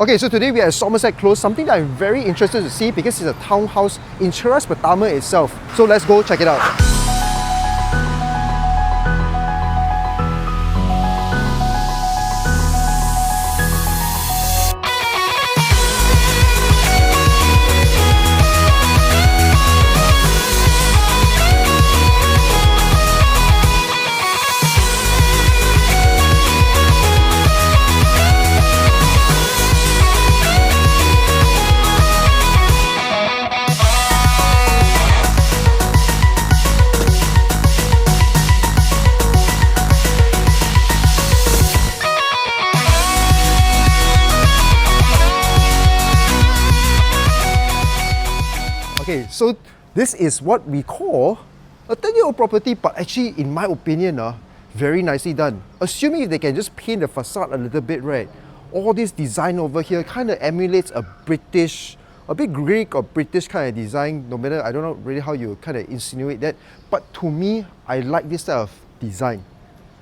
Okay, so today we are at Sommerset Close, something that I'm very interested to see because it's a townhouse in Cheras itself. So let's go check it out. Okay, so this is what we call a 10-year-old property, but actually, in my opinion, very nicely done. Assuming if they can just paint the facade a little bit, right? All this design over here kind of emulates a British, a bit Greek or British kind of design, no matter, I don't know really how you kind of insinuate that, but to me, I like this type of design.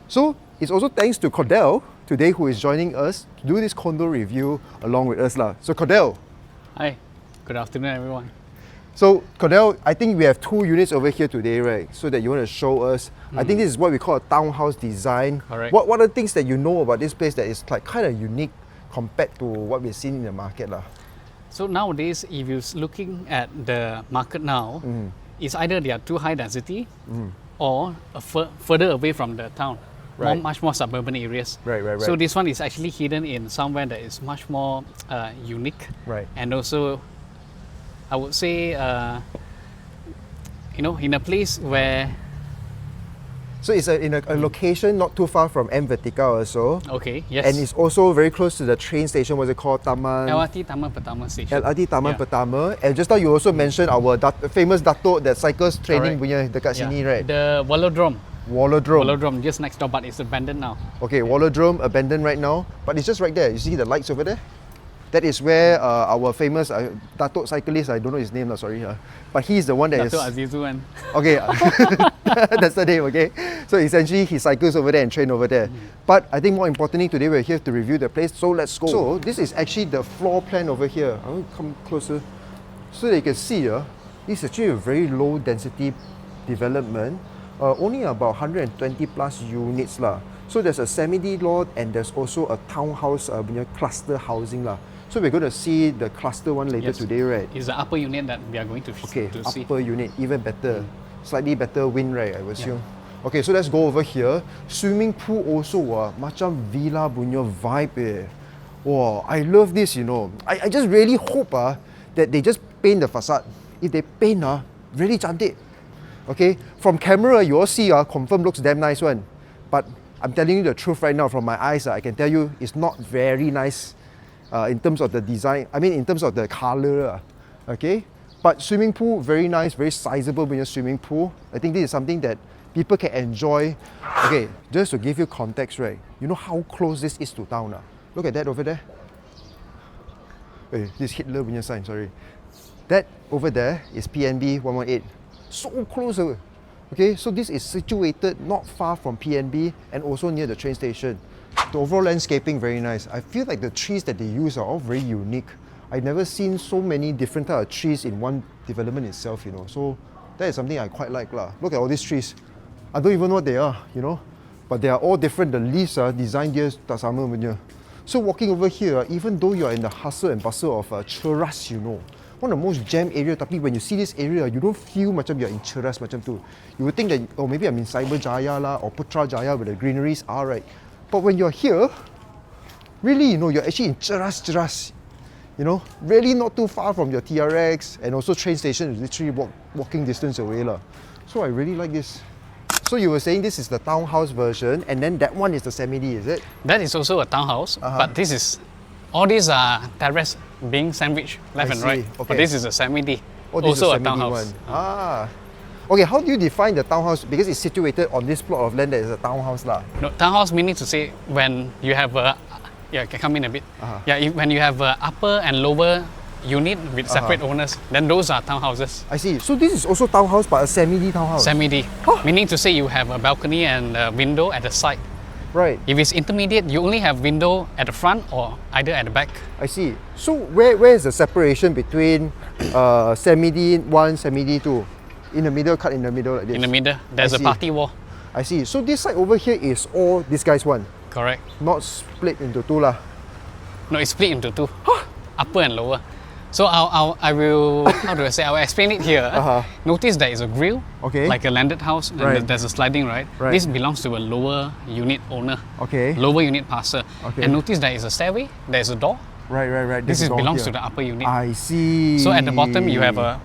So, it's also thanks to Cordell today who is joining us to do this condo review along with us. So Cordell. Hi, good afternoon everyone. So Cordell, I think we have 2 units over here today, right? So that you want to show us. I think this is what we call a townhouse design. Correct. What are the things that you know about this place that is like kind of unique compared to what we're seeing in the market? So nowadays, if you're looking at the market now, it's either they are too high density or further away from the town, Right. much more suburban areas. Right. So this one is actually hidden in somewhere that is much more unique. Right. And also, I would say, in a place where... So it's in a location not too far from M Vertica also. Okay, yes. And it's also very close to the train station, what's it called? LRT Taman Pertama station. LRT Taman Pertama. And just now you also mentioned our famous Dato that cycles training punya dekat sini, right? The Velodrome. Velodrome, just next door, but it's abandoned now. Okay, Velodrome abandoned right now, but it's just right there. You see the lights over there? That is where our famous Dato cyclist, I don't know his name, sorry, but he's the one that Dato Azizuan. Okay, that's the name, okay? So essentially he cycles over there and trains over there. But I think more importantly, today we're here to review the place, so let's go. So this is actually the floor plan over here. I want to come closer so that you can see, this is actually a very low density development, only about 120 plus units. So there's a semi-D lot and there's also a townhouse cluster housing. So we're going to see the cluster one later today, right? It's the upper unit that we are going to see. Upper unit, even better. Slightly better wind, right, I would assume. Okay, so let's go over here. Swimming pool also, macam villa punya vibe. Wow, I love this, I just really hope that they just paint the facade. If they paint, really cantik. Okay, from camera, you all see, confirm looks damn nice one. But I'm telling you the truth right now, from my eyes, I can tell you it's not very nice in terms of the design. I mean, in terms of the color. Okay? But swimming pool, very nice, very sizable swimming pool. I think this is something that people can enjoy. Okay, just to give you context, right? You know how close this is to town? Look at that over there. Wait, this Hitler punya sign, sorry. That over there is PNB 118. So close. Okay, so this is situated not far from PNB and also near the train station. The overall landscaping, very nice. I feel like the trees that they use are all very unique. I've never seen so many different types of trees in one development itself, So that is something I quite like. Look at all these trees. I don't even know what they are, But they are all different. The leaves are designed here, tak sama punya. So walking over here, even though you are in the hustle and bustle of Cheras, one of the most jammed area, tapi when you see this area, you don't feel macam you're in Cheras macam tu. You would think that, oh, maybe I'm in Cyberjaya or Putrajaya where the greeneries are, right? But when you're here, really, you're actually in Cheras. Really not too far from your TRX, and also train station is literally walking distance away. So I really like this. So you were saying this is the townhouse version, and then that one is the semi-D, is it? That is also a townhouse, but this is, all these are terrace being sandwiched left and right. Okay. But this is a semi-D, also a townhouse. Okay, how do you define the townhouse? Because it's situated on this plot of land that is a townhouse. No, townhouse meaning to say when you have a, can come in a bit. When you have a upper and lower unit with separate owners, then those are townhouses. I see. So this is also townhouse, but a semi-D townhouse? Semi-D. Meaning to say you have a balcony and a window at the side. Right. If it's intermediate, you only have window at the front or either at the back. I see. So where is the separation between semi-D 1, semi-D 2? In the middle, cut in the middle like this. In the middle, there's a see. party wall. I see. So this side over here is all this guy's one, Correct. not split into two lah. No, it's split into two, upper and lower. So I will, how do I say, I will explain it here. Notice there is a grill, Okay. like a landed house, and Right. there's a sliding, right? Right. This belongs to a lower unit owner, Okay. lower unit passer. Okay. And notice there is a stairway, there's a door. Right. This is belongs to the upper unit. I see. So at the bottom you have a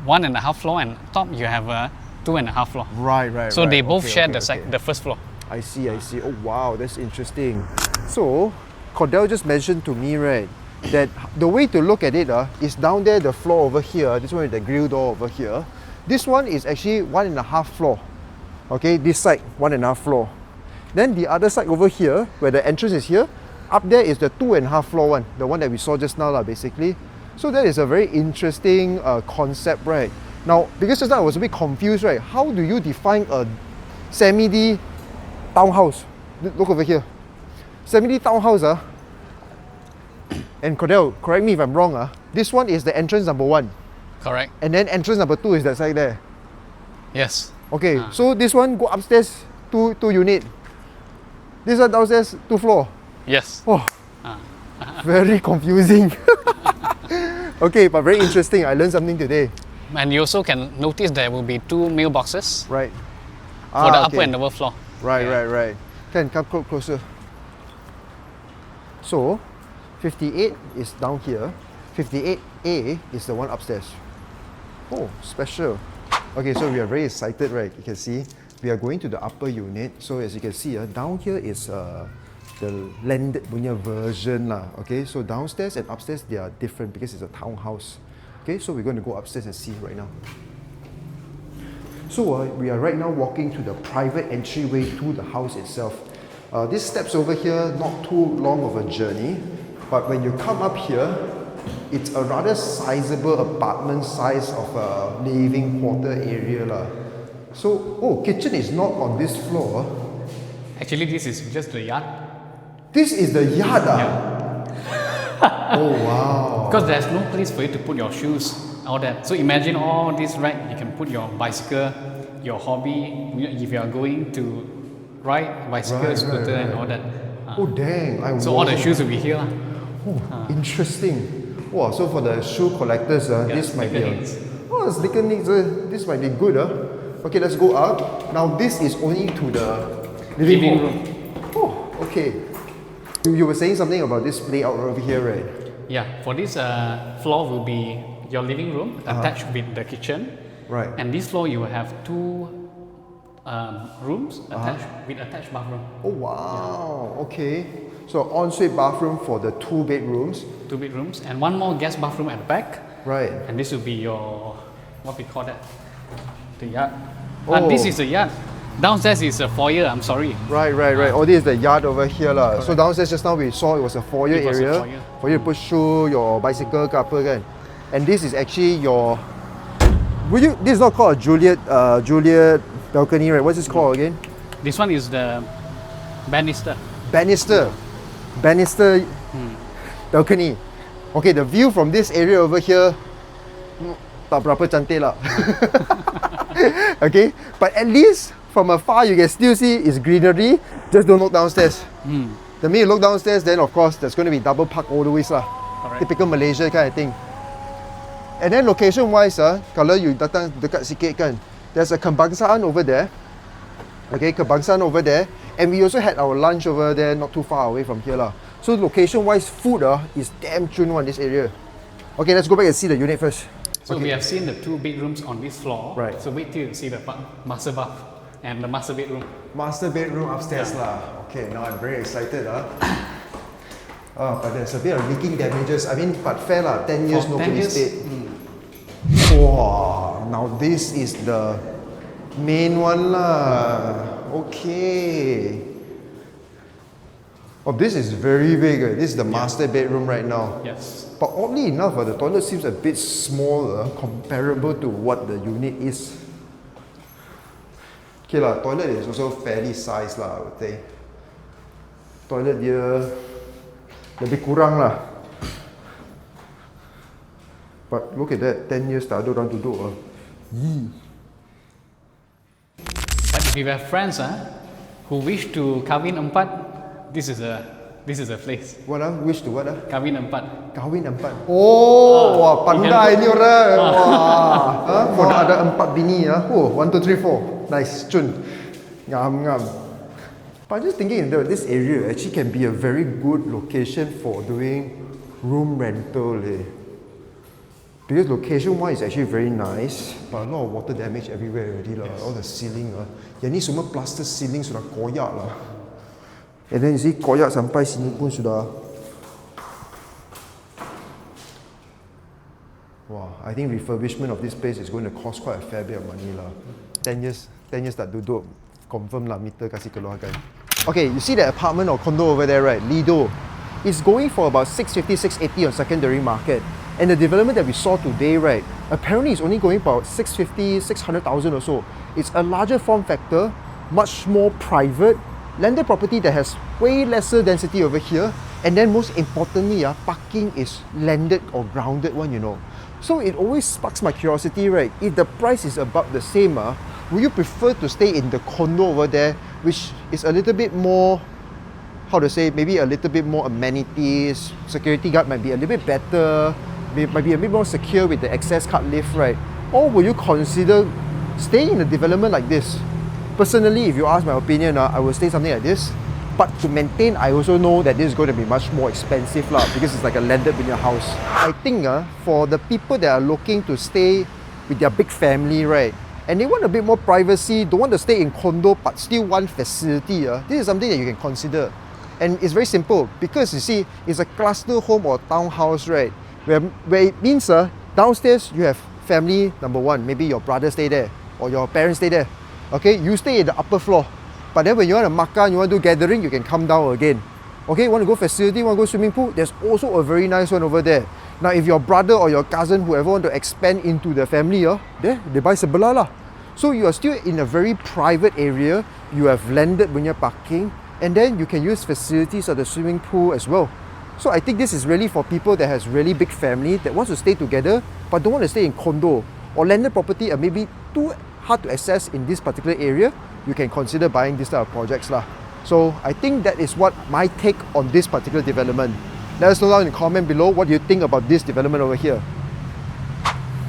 1.5 floor, and top you have a 2.5 floor. Right. So they both Okay, share okay. the first floor. I see. Oh wow, that's interesting. So, Cordell just mentioned to me, right, that the way to look at it is down there, the floor over here, this one with the grill door over here. This one is actually 1.5 floor. Okay, this side, 1.5 floor. Then the other side over here, where the entrance is here, up there is the 2.5 floor one, the one that we saw just now basically. So that is a very interesting concept, right? Now, because just now I was a bit confused, right? How do you define a semi-D townhouse? Look over here. Semi-D townhouse, and Cordell, correct me if I'm wrong, this one is the entrance number 1. Correct. And then entrance number 2 is that side there. Yes. Okay, so this one go upstairs, two unit. This one downstairs, 2 floor. Yes. Oh, very confusing. Okay, but very interesting. I learned something today. And you also can notice there will be 2 mailboxes Right. for the upper okay. and lower floor. Right. Can come closer. So, 58 is down here. 58A is the one upstairs. Oh, special. Okay, so we are very excited, right? You can see we are going to the upper unit. So as you can see, down here is the landed punya version lah. Okay, so downstairs and upstairs they are different because it's a townhouse. Okay, so we're going to go upstairs and see right now. So we are right now walking to the private entryway to the house itself. These steps over here, not too long of a journey, but when you come up here, it's a rather sizable apartment size of a living quarter area lah. So, kitchen is not on this floor. Actually, this is just the yard. This is the yard Yeah. Oh wow. Because there's no place for you to put your shoes, all that. So imagine all this, right? You can put your bicycle, your hobby, if you are going to ride bicycle, scooter and all that. Oh dang, So all the shoes will be here. Interesting. Wow, so for the shoe collectors, this might be sneaker needs, this might be good. Okay, let's go up. Now this is only to the living room. Oh, okay. You were saying something about this layout over here, right? Yeah, for this floor will be your living room attached with the kitchen. Right. And this floor you will have 2 rooms attached with attached bathroom. Oh wow, okay. So ensuite bathroom for the 2 bedrooms. 2 bedrooms and 1 more guest bathroom at the back. Right. And this will be your, what we call that? The yard. Oh. This is the yard. Downstairs is a foyer, I'm sorry. Right. Oh, this is the yard over here lah. So downstairs just now we saw it was a foyer It was a area foyer. for you to put shoe, your bicycle, ke apa kan. And this is actually your. This is not called a Juliet balcony, right? What's this called again? This one is the banister. Banister balcony. Okay, the view from this area over here tak berapa cantik lah. Okay, but at least from afar you can still see it's greenery. Just don't look downstairs. The minute you look downstairs, then of course there's going to be double park all the ways lah. Typical Malaysia kind of thing. And then location wise, kalau you datang dekat sikit kan, there's a kebangsaan over there. Okay, kebangsaan over there. And we also had our lunch over there, not too far away from here lah. So location wise, food is damn chun one this area. Okay, let's go back and see the unit first. So we have seen the 2 bedrooms on this floor. Right. So wait till you see the master bath and the master bedroom. Master bedroom upstairs lah. Okay, now I'm very excited but there's a bit of leaking damages. I mean, but fair lah, 10 years For 10 nobody years? stayed. Wow, now this is the main one lah. Okay. Oh, this is very big. This is the master bedroom right now. Yes. But oddly enough, the toilet seems a bit smaller comparable to what the unit is. Okay lah, toilet is also fairly sized lah, I would say. Toilet dia lebih kurang lah. But look at that, 10 years tak ada orang duduk lah. But if you have friends who wish to kahwin empat, this is a place. What ah? Wish to what ah? Kahwin empat. Kahwin empat. Oh, wah pandai ni orang. Wah, kalau ada 4 bini Oh, 1, 2, 3, 4. Nice, cun. Ngam. But I'm just thinking that this area actually can be a very good location for doing room rental. Because location-wise is actually very nice, but a lot of water damage everywhere already lah. All the ceiling yang ni semua plaster ceiling sudah koyak lah. And then you see koyak sampai sini pun sudah. Wow, I think refurbishment of this place is going to cost quite a fair bit of money lah. 10 years tak duduk, confirm lah meter kasih keluarkan. Okay, you see that apartment or condo over there, right? Lido. It's going for about 650, 680 on secondary market. And the development that we saw today, right, apparently it's only going for about 650, 600,000 or so. It's a larger form factor, much more private, landed property that has way lesser density over here. And then most importantly, parking is landed or grounded one, So it always sparks my curiosity, right? If the price is about the same, would you prefer to stay in the condo over there, which is a little bit more, how to say, maybe a little bit more amenities, security guard might be a little bit better, might be a bit more secure with the access card lift, right? Or will you consider staying in a development like this? Personally, if you ask my opinion, I will stay something like this. But to maintain, I also know that this is going to be much more expensive because it's like a landed in your house. I think for the people that are looking to stay with their big family, right, and they want a bit more privacy, don't want to stay in condo but still want facility, this is something that you can consider. And it's very simple because you see, it's a cluster home or townhouse, right, where it means downstairs you have family number one, maybe your brother stay there or your parents stay there. Okay, you stay in the upper floor. But then when you want to makan, you want to do gathering, you can come down again. Okay, want to go facility, want to go swimming pool, there's also a very nice one over there. Now if your brother or your cousin, whoever want to expand into the family, there, they buy sebelah lah. So you are still in a very private area, you have landed when you're parking, and then you can use facilities of the swimming pool as well. So I think this is really for people that has really big family that wants to stay together but don't want to stay in condo or landed property are maybe too hard to access in this particular area. You can consider buying this type of projects lah. So I think that is what my take on this particular development. Let us know down in the comment below what do you think about this development over here.